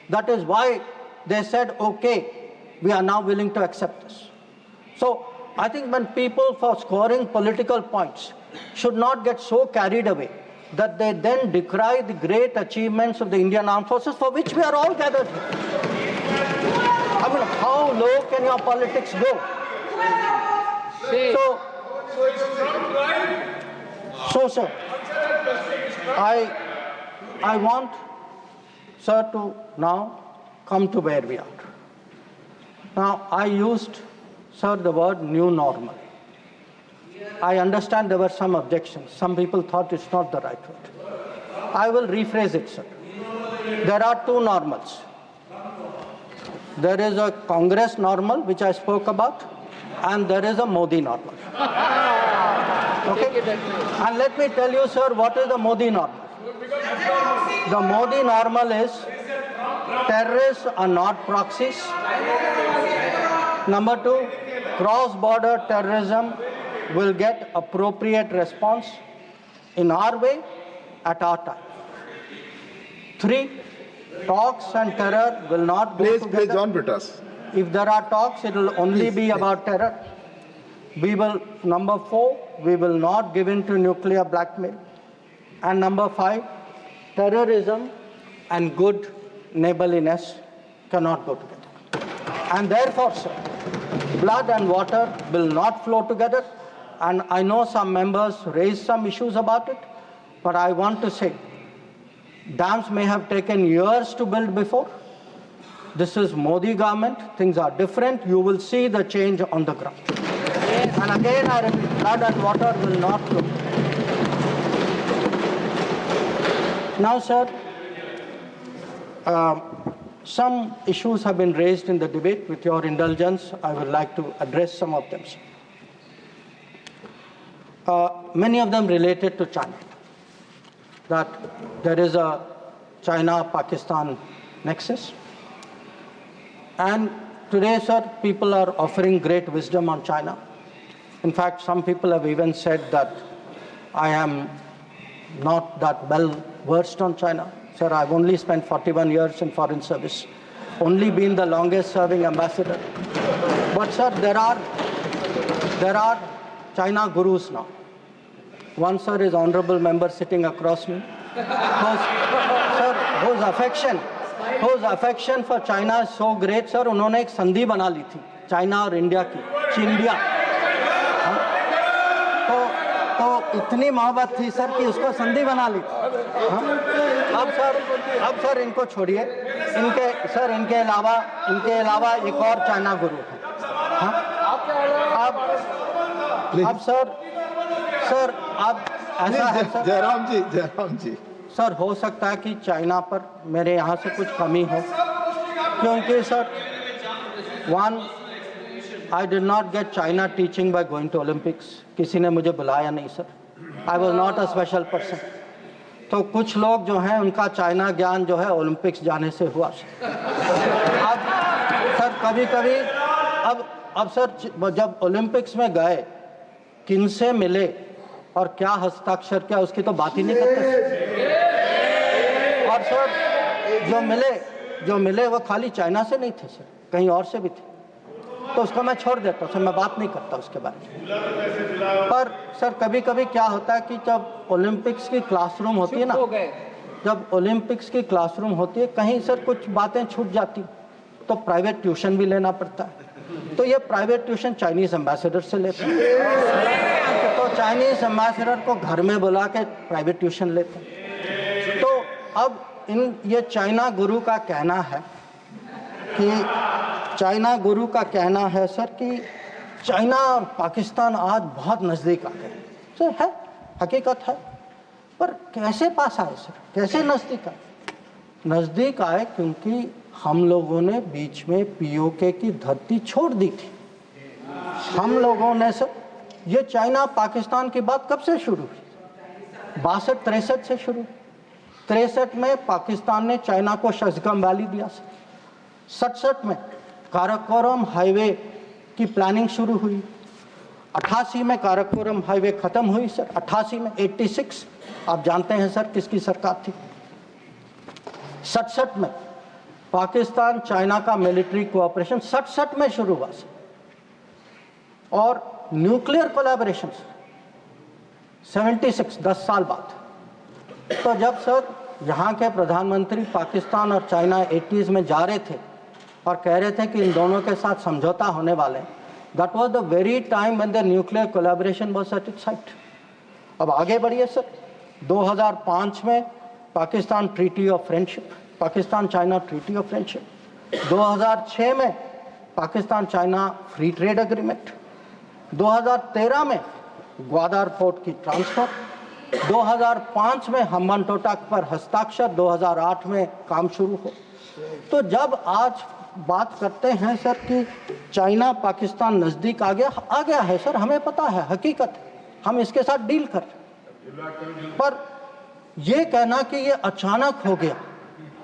That is why they said, okay, we are now willing to accept this. So I think when people, for scoring political points, should not get so carried away that they then decry the great achievements of the Indian armed forces for which we are all gathered here. I mean, how low can your politics go? So sir, I want, sir, to now come to where we are. Now, I used, sir, the word new normal. I understand there were some objections. Some people thought it's not the right word. I will rephrase it, sir. There are two normals. There is a Congress normal, which I spoke about, and there is a Modi normal. Okay? And let me tell you, sir, what is the Modi normal? The Modi normal is terrorists are not proxies. Number two, cross-border terrorism will get appropriate response in our way at our time. Three, talks and terror will not go together. Please, John Britas. If there are talks, it will only be about terror. Number four, we will not give in to nuclear blackmail. And number five, terrorism and good neighborliness cannot go together. And therefore, sir, blood and water will not flow together. And I know some members raised some issues about it, but I want to say, dams may have taken years to build before. This is Modi government, things are different. You will see the change on the ground. Yes. And again, I repeat, blood and water will not flow. Now, sir, some issues have been raised in the debate. With your indulgence, I would like to address some of them, sir. Many of them related to China, that there is a China-Pakistan nexus. And today, sir, people are offering great wisdom on China. In fact, some people have even said that I am not that well versed on China. Sir, I've only spent 41 years in foreign service, only been the longest serving ambassador. But sir, there are China gurus now. One, sir, is honorable member sitting across me, whose affection for China is so great, sir, उन्होंने एक संधि बना ली थी China और India की, चिंडिया। तो इतनी मोहब्बत थी सर कि उसको संधि बना ली थी। अब सर इनको छोड़िए, इनके अलावा एक और चाइना गुरु है। अब सर अब ऐसा है सर, जयराम जी सर, हो सकता है कि चाइना पर मेरे यहाँ से कुछ कमी हो, क्योंकि sir, one, I did not get China teaching by going to Olympics. किसी ने मुझे बुलाया नहीं sir. I was not a special person. तो कुछ लोग जो हैं उनका चाइना ज्ञान जो है ओलंपिक्स जाने से हुआ सर. अब सर कभी-कभी अब सर जब ओलंपिक्स में गए किनसे मिले और क्या हस्ताक्षर किया उसकी तो बात ही नहीं करते. और सर जो मिले वो खाली चाइना से नहीं थे सर, कहीं और से भी थे. तो उसको मैं छोड़ देता हूँ, मैं बात नहीं करता उसके बारे में. पर सर कभी-कभी क्या होता है कि जब ओलंपिक्स की क्लासरूम होती है ना, जब ओलंपिक्स की क्लासरूम होती है कहीं सर कुछ बातें छूट जाती तो प्राइवेट ट्यूशन भी लेना पड़ता है. तो ये प्राइवेट ट्यूशन चाइनीज एम्बेसडर से लेते हैं. तो चाइनीज एम्बेसडर को घर में बुला के प्राइवेट ट्यूशन लेते हैं. तो अब ये चाइना गुरु का कहना है कि चाइना गुरु का कहना है सर कि चाइना और पाकिस्तान आज बहुत नज़दीक आ गए। सर है, हकीकत है, पर कैसे पास आए सर, कैसे नज़दीक आए? नज़दीक आए क्योंकि हम लोगों ने बीच में पीओके की धरती छोड़ दी थी। हम लोगों ने सर, ये चाइना पाकिस्तान की बात कब से शुरू हुई? 62-63 से शुरू। 63 में पाकिस्तान ने चाइना को शशगम वैली दिया सर। 67 में काराकोरम हाईवे की प्लानिंग शुरू हुई। 88 में काराकोरम हाईवे खत्म हुई सर। 88 में 86 आप जानते हैं सर किसकी सरकार थी। 67 में पाकिस्तान चाइना का मिलिट्री कोऑपरेशन 67 में शुरू हुआ सर। और न्यूक्लियर कोलैबोरेशन 76, 10 साल बाद। तो जब सर यहाँ के प्रधानमंत्री पाकिस्तान और चाइना 80s में जा रहे थे और कह रहे थे कि इन दोनों के साथ समझौता होने वाले हैं, that was the very time when the nuclear collaboration was at its height. अब आगे बढ़िए सर, 2005 में Pakistan treaty of friendship, Pakistan China treaty of friendship. 2006 में Pakistan China free trade agreement. 2013 में ग्वादर पोर्ट की ट्रांसफर। 2005 में हम्बनटोटा पर हस्ताक्षर। 2008 में काम शुरू हो। तो जब आज बात करते हैं सर कि चाइना पाकिस्तान नज़दीक आ गया है सर, हमें पता है, हकीकत है, हम इसके साथ डील कर रहे हैं। पर यह कहना कि ये अचानक हो गया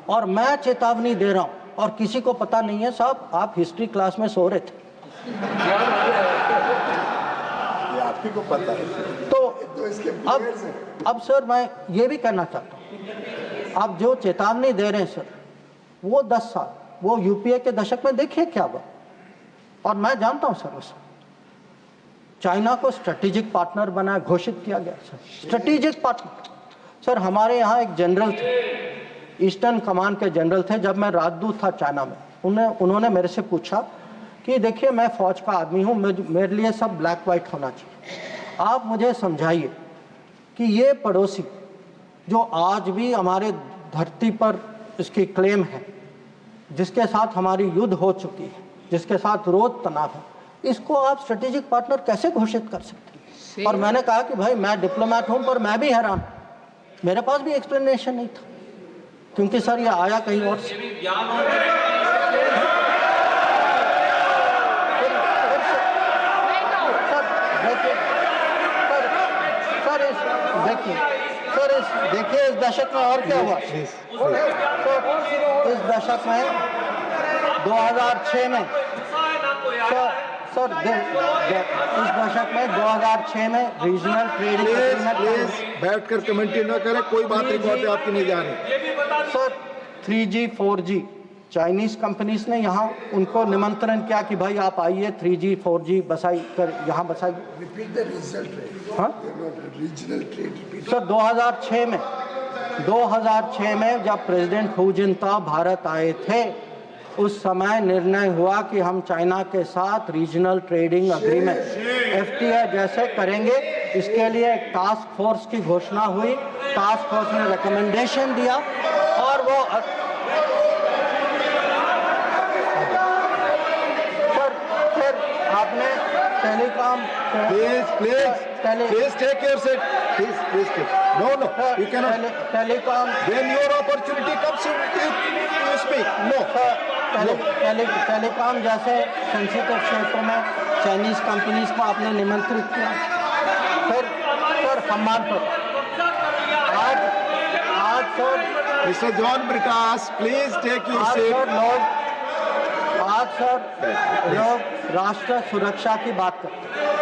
और मैं चेतावनी दे रहा हूं और किसी को पता नहीं है, साहब आप हिस्ट्री क्लास में सो रहे थे, ये आपकी को पता है। तो अब सर मैं ये भी कहना चाहता हूँ, आप जो चेतावनी दे रहे हैं सर, वो 10 साल, वो यूपीए के दशक में देखिए क्या हुआ। और मैं जानता हूँ सर, उस चाइना को स्ट्रेटेजिक पार्टनर बनाया, घोषित किया गया सर, स्ट्रेटेजिक पार्टनर। सर हमारे यहाँ एक जनरल थे, ईस्टर्न कमान के जनरल थे, जब मैं राजदूत था चाइना में, उन्होंने मेरे से पूछा कि देखिए मैं फौज का आदमी हूँ, मेरे लिए सब ब्लैक वाइट होना चाहिए, आप मुझे समझाइए कि ये पड़ोसी जो आज भी हमारे धरती पर इसकी क्लेम है, जिसके साथ हमारी युद्ध हो चुकी है, जिसके साथ रोज तनाव है, इसको आप स्ट्रेटेजिक पार्टनर कैसे घोषित कर सकते हैं? और मैंने कहा कि भाई मैं डिप्लोमेट हूं, पर मैं भी हैरान, मेरे पास भी एक्सप्लेनेशन नहीं था, क्योंकि सर ये आया कहीं और से। देखिए इस दशक में और क्या हुआ। इस दशक में 2006 में सर इस दशक में 2006 में रीजनल ट्रेड एग्रीमेंट। बैठ कर कमेंट्री न करें, कोई बात रिकॉर्ड पे आपकी नहीं जा रही sir. 3G 4G Chinese companies ने यहाँ उनको निमंत्रण किया कि भाई आप आइए, 3G 4G बसाई कर यहाँ बसाइए। हाँ सर 2006 में जब प्रेसिडेंट हू जिनताओ भारत आए थे, उस समय निर्णय हुआ कि हम चाइना के साथ रीजनल ट्रेडिंग एग्रीमेंट FTA जैसे करेंगे। इसके लिए एक टास्क फोर्स की घोषणा हुई, टास्क फोर्स ने रिकमेंडेशन दिया और वो फिर आपने telecom please take your seat, please take, no you can not telecom when your opportunity comes you speak. No telecom जैसे सेंसिटिव क्षेत्रों में चाइनीज कंपनीज को आपने निमंत्रित किया। फिर सर सम्मान पर आज sir mister John Brittas please take your seat. आज सर लोग राष्ट्र सुरक्षा की बात करते हैं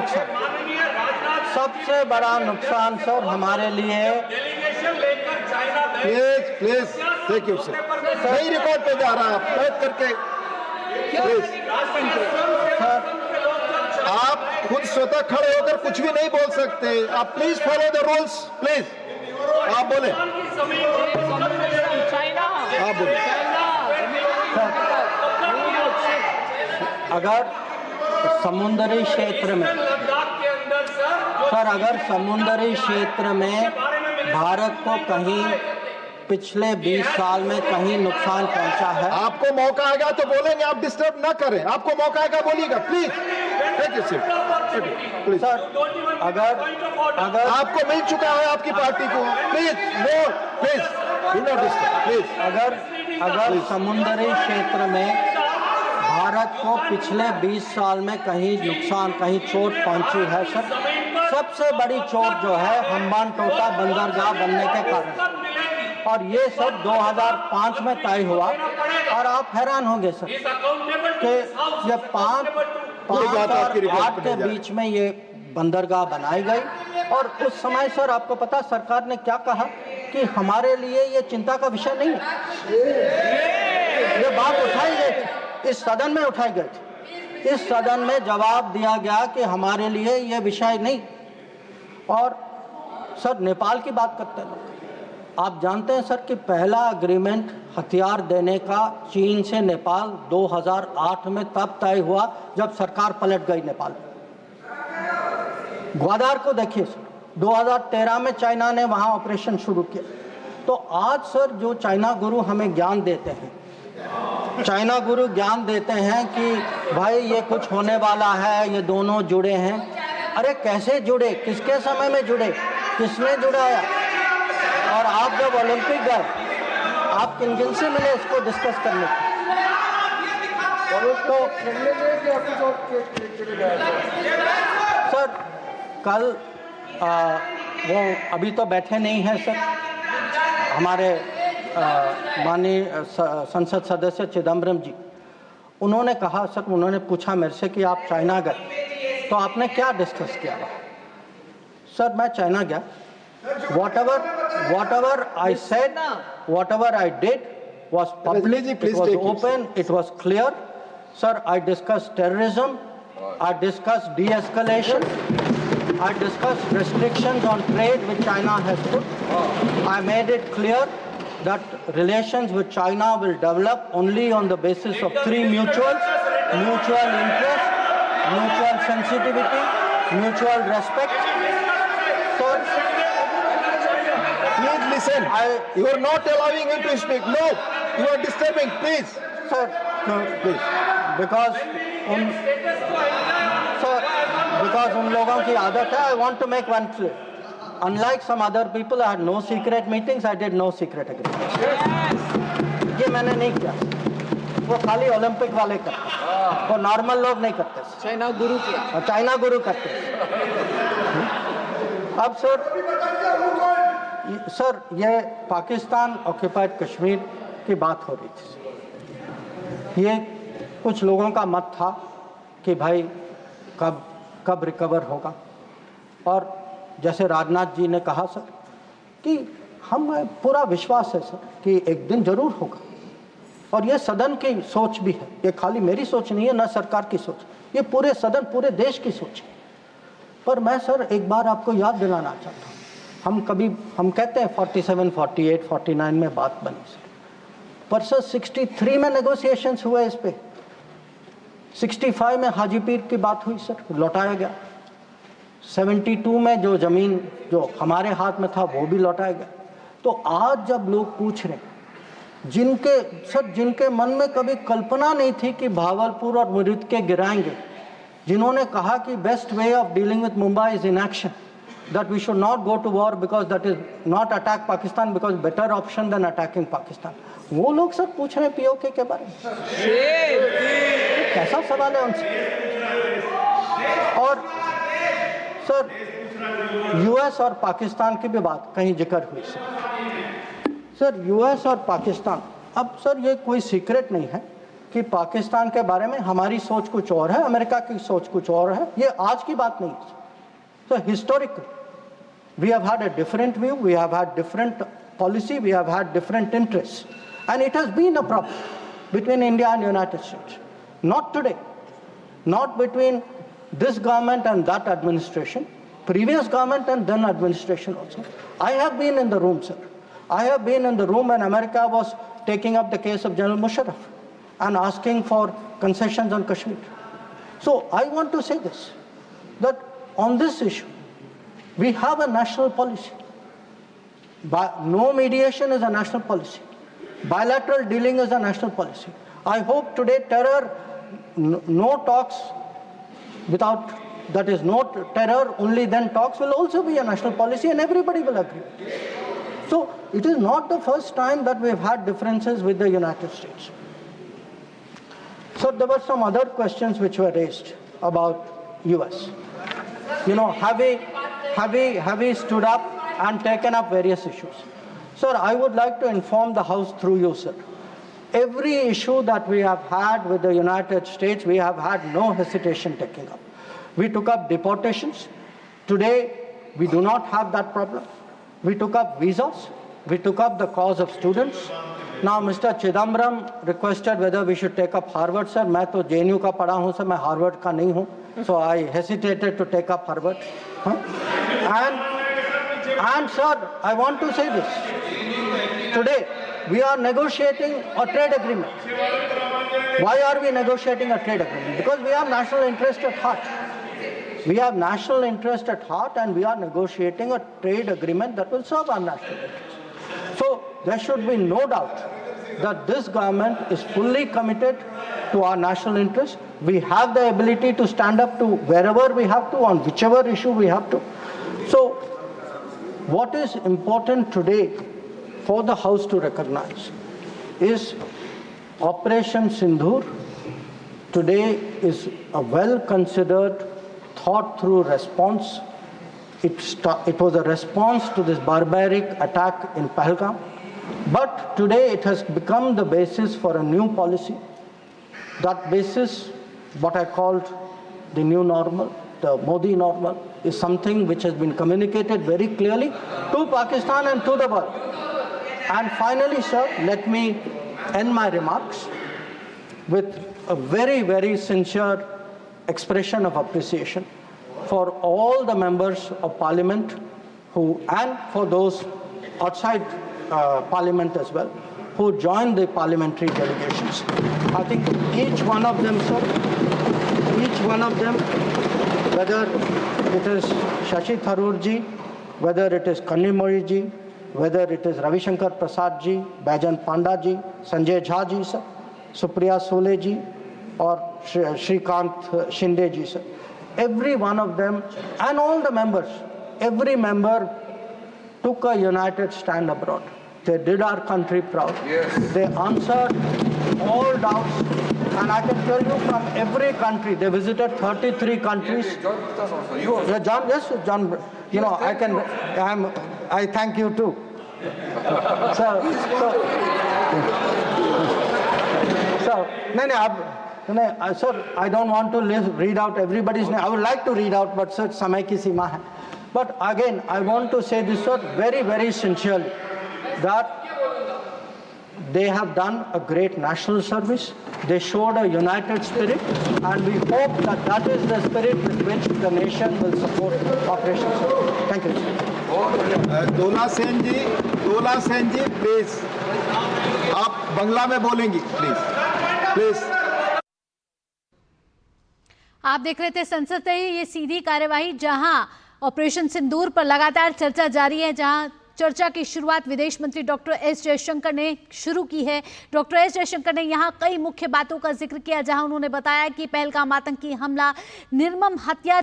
सर। सबसे बड़ा नुकसान सर हमारे लिए। Please take your seat. नहीं रिकॉर्ड पे जा रहा, आप बैठ करके प्लीज। आप खुद स्वतः खड़े होकर कुछ भी नहीं बोल सकते, आप please follow the rules please. आप बोले, आप बोले। अगर समुद्री क्षेत्र में सर, अगर समुद्री क्षेत्र में भारत को कहीं पिछले 20 साल में कहीं नुकसान पहुंचा है? आपको मौका आएगा तो बोलेंगे, आप डिस्टर्ब ना करें। आपको मौका आएगा बोलिएगा, please take it seat please. Sir अगर आपको मिल चुका है आपकी पार्टी को, please no, please do not disturb please. अगर समुद्री क्षेत्र में भारत को पिछले 20 साल में कहीं नुकसान, कहीं चोट पहुंची है सर, सबसे बड़ी चोट जो है हम्बान टोटा बंदरगाह बनने के कारण, और ये सब 2005 में तय हुआ। और आप हैरान होंगे सर कि जब 5 और 8 के बीच में ये बंदरगाह बनाई गई, और उस समय सर आपको पता सरकार ने क्या कहा कि हमारे लिए ये चिंता का विषय नहीं है। ये बात उठाई गई थी, इस सदन में उठाई गई थी। इस सदन में जवाब दिया गया कि हमारे लिए ये विषय नहीं। और सर नेपाल की बात करते हैं लोग, आप जानते हैं सर कि पहला एग्रीमेंट हथियार देने का चीन से नेपाल 2008 में तब तय हुआ जब सरकार पलट गई नेपाल में। ग्वादार को देखिए सर, 2013 में चाइना ने वहां ऑपरेशन शुरू किया। तो आज सर जो चाइना गुरु हमें ज्ञान देते हैं, चाइना गुरु ज्ञान देते हैं कि भाई ये कुछ होने वाला है, ये दोनों जुड़े हैं। अरे कैसे जुड़े, किसके समय में जुड़े, किसने जुड़ाया? और आप जब ओलंपिक गए, आप किन किन से मिले इसको डिस्कस करने के? तो सर कल वो अभी तो बैठे नहीं हैं सर, हमारे माननीय संसद सदस्य चिदम्बरम जी, उन्होंने कहा सर, उन्होंने पूछा मेरे से कि आप चाइना गए तो आपने क्या डिस्कस किया? सर मैं चाइना गया, whatever I said, whatever I did was public, it was open, it was clear. Sir, I discussed terrorism, I discussed de-escalation, I discussed restrictions on trade which China has put. I made it clear that relations with China will develop only on the basis of 3 mutuals: mutual interest, mutual sensitivity, mutual respect. Sir, please listen. You are not allowing him to speak. No, you are disturbing. Please, sir, please. Because उन लोगों की आदत है. I want to make one clear. Unlike some other people, I had no secret meetings. I did no secret agreements. ये मैंने नहीं किया. वो खाली ओलंपिक वाले करते, वो नॉर्मल लोग नहीं करते. चाइना गुरु किया, चाइना गुरु करते. अब सर ये पाकिस्तान ऑक्यूपाइड कश्मीर की बात हो रही थी. ये कुछ लोगों का मत था कि भाई कब रिकवर होगा, और जैसे राजनाथ जी ने कहा सर कि हमें पूरा विश्वास है सर कि एक दिन जरूर होगा. और ये सदन की सोच भी है, ये खाली मेरी सोच नहीं है, ना सरकार की सोच, ये पूरे सदन, पूरे देश की सोच है. पर मैं सर एक बार आपको याद दिलाना चाहता हूँ, हम कहते हैं 47, 48, 49 में बात बनी सर, पर सर 63 में नेगोशिएशंस हुए इस पे. 65 में हाजीपीर की बात हुई सर, लौटाया गया. 72 में जो ज़मीन जो हमारे हाथ में था वो भी लौटाया गया. तो आज जब लोग पूछ रहे हैं, जिनके मन में कभी कल्पना नहीं थी कि भावलपुर और मुरीद के गिराएंगे, जिन्होंने कहा कि best way of dealing with Mumbai is inaction, that we should not go to war because that is not attack Pakistan because better option than attacking Pakistan. वो लोग सर पूछ रहे हैं पीओके के बारे में. कैसा सवाल है उनसे? और सर यूएस और पाकिस्तान की भी बात कहीं जिक्र हुई सर. यूएस और पाकिस्तान, अब सर ये कोई सीक्रेट नहीं है कि पाकिस्तान के बारे में हमारी सोच कुछ और है, अमेरिका की सोच कुछ और है. ये आज की बात नहीं है. So historically, we have had a different view, we have had different policy, we have had different interests. And it has been a problem between India and United States. Not today, not between this government and that administration, previous government and then administration also. I have been in the room, sir. I have been in the room when America was taking up the case of General Musharraf and asking for concessions on Kashmir. So I want to say this, that on this issue, we have a national policy. No mediation is a national policy. Bilateral dealing is a national policy. I hope today terror, no talks without, that is no terror, only then talks will also be a national policy and everybody will agree. So it is not the first time that we have had differences with the United States. So there were some other questions which were raised about US. You know, have we stood up and taken up various issues? Sir, I would like to inform the House through you, sir. Every issue that we have had with the United States, we have had no hesitation taking up. We took up deportations. Today, we do not have that problem. We took up visas. We took up the cause of students. Now, Mr. Chidambaram requested whether we should take up Harvard, sir. मैं तो JNU का पढ़ा हूँ, sir. मैं Harvard का नहीं हूँ. So I hesitated to take up Harvard. And sir, I want to say this. Today, we are negotiating a trade agreement. Why are we negotiating a trade agreement? Because we have national interest at heart. We have national interest at heart and we are negotiating a trade agreement that will serve our national interest. So there should be no doubt that this government is fully committed to our national interest. We have the ability to stand up to wherever we have to, on whichever issue we have to. So what is important today for the House to recognize is Operation Sindoor today is a well-considered, thought-through response. It was a response to this barbaric attack in Pahalgam. But today it has become the basis for a new policy. That basis, what I called the new normal, the Modi normal, is something which has been communicated very clearly to Pakistan and to the world. And finally, sir, let me end my remarks with a very, very sincere expression of appreciation for all the members of Parliament and for those outside Parliament as well, who joined the parliamentary delegations. I think each one of them, sir, each one of them, whether it is Shashi Tharoor ji, whether it is Kanimori ji, whether it is Ravishankar Prasad ji, Baijan Panda ji, Sanjay Jha ji, sir, Supriya Sole ji, or Shrikant Shinde ji, sir. Every one of them and all the members, every member took a united stand abroad. They did our country proud. Yes. They answered all doubts. And I can tell you from every country, they visited 33 countries. Yes, John, yes, John, you know, I thank you too. Sir, I don't want to read out everybody's name. I would like to read out, but sir, samay ki seema hai. But again, I want to say this, sir, very, very sincerely, that they have done a great national service. They showed a united spirit, and we hope that that is the spirit with which the nation will support Operation Sindoor. Thank you, sir. Dola Sen ji, please. आप बंगला में बोलेंगी, please. आप देख रहे थे संसद से ये सीधी कार्यवाही, जहां ऑपरेशन सिंदूर पर लगातार चर्चा जारी है, जहां चर्चा की शुरुआत विदेश मंत्री डॉक्टर एस जयशंकर ने शुरू की है। डॉक्टर एस जयशंकर ने यहां कई मुख्य बातों का जिक्र किया, जहां उन्होंने बताया कि पहलगाम आतंकी हमला निर्मम हत्या